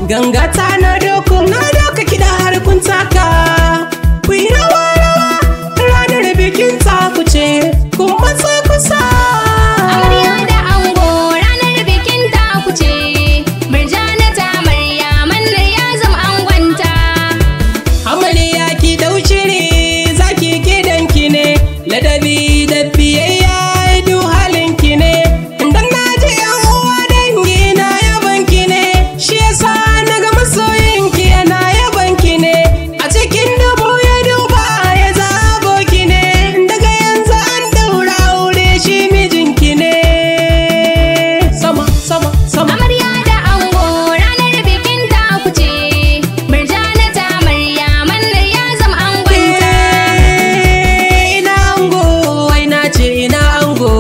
Ganga ta na doka kiɗa har kun taka. Ku yi rawa ranar bikin taku ce, kun matsa kusa. Amarya da ango ranar bikin taku ce, Murjana ta Maryaman ya zama angonta. Amarya ki dau shiri zaki gidanki ne, ladabi da biyayya du halinki ne. Dan na ji yan uwa dangi na yabanki ne, shi yasa na ga masoyinki yana yabanki ne. A cikin dubu ya duba ya zabo ki ne, daga yanzu an daura aure shi mijinki ne. Sama sama sama. Amarya da ango ranar bikin taku ce, Murjana ta Maryaman ya zama angonta. Ina ango, wai na ce ina ango,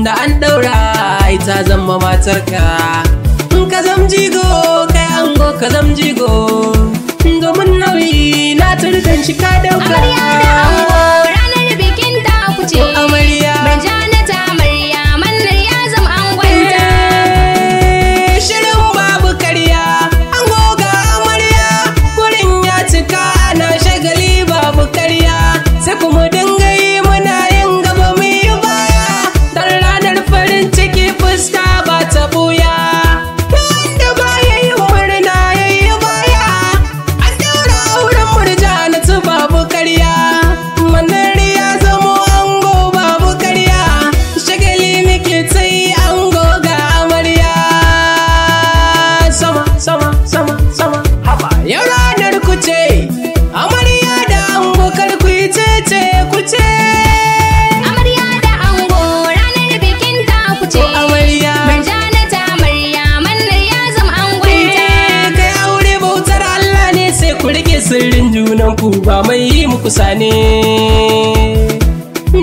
da an daura ai ta zama matarka. In ka zam jigo, kai ango ka zam jigo, domin nauyi na turkan shi ka dauka. Amarya da ango ranar bikin taku ce, Amarya. Murjana ta Maryaman ya zama angonta. Shirin babu karya, ango ga amarya, wurin ya cika ana shagali babu karya. Sai kuma dinga yi muna yin gaba mu yi baya, dan ranar farin ciki fuska ba ta buya. Wanda ba ya yi murna ya yi baya, an daura auren Murjana ta babu karya. Manar ya zamo ango babu karya, shagali muke ta yi ango ga amarya. Sama sama sama sama haba yau ranar ku ce, amarya da ango kar ku yi cece ku ce. Amarya da ango ranar bikin taku ce, Amarya. Murjana ta Maryaman ya zama angonta. Kai aure bautar Allah ne, sai ku rike sirrin junan ku ba mai yi muku sane.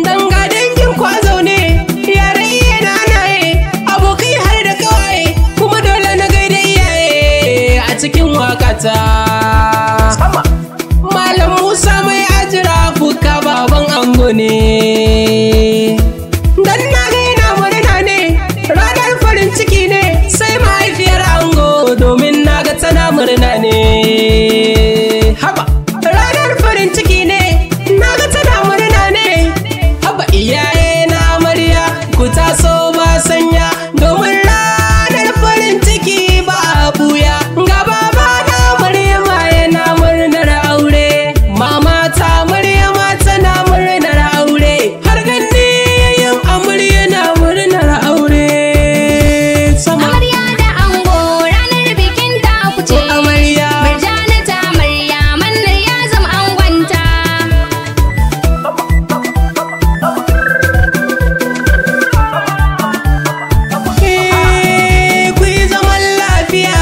Dan ga dangin ku a zaune, yaran yana naye, abokai har da kawai, kuma dole na gaida iyaye a cikin wakata. Malam Musa mai ajira fuka baban ango ne. Dan na gaina murna ne, ranar farin ciki ne, sai mahaifiyar ango domin na ga tana murna ne. Haba, ranar farin ciki ne, na ga tana murna ne. Haba iyaye na amarya, ku taso ba sanya, domin ranar farin ciki ba a buya. Ga baba na Maryama yana murnar aure, mama ta Maryama tana murnar aure, har ganni yayin amarya na murnar aure. Sama Amarya da ango ranar bikin taku ce, amarya. Murjana ta Maryaman ya zama angonta. Ku yi zaman lafiya,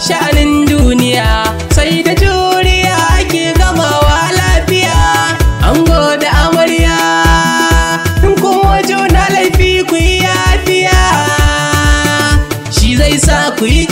sha'anin duniya sai da juriya ake gamawa lafiya. Ango da amarya, in kowa juna laifi ku yi yafiya, shi zai sa ku yi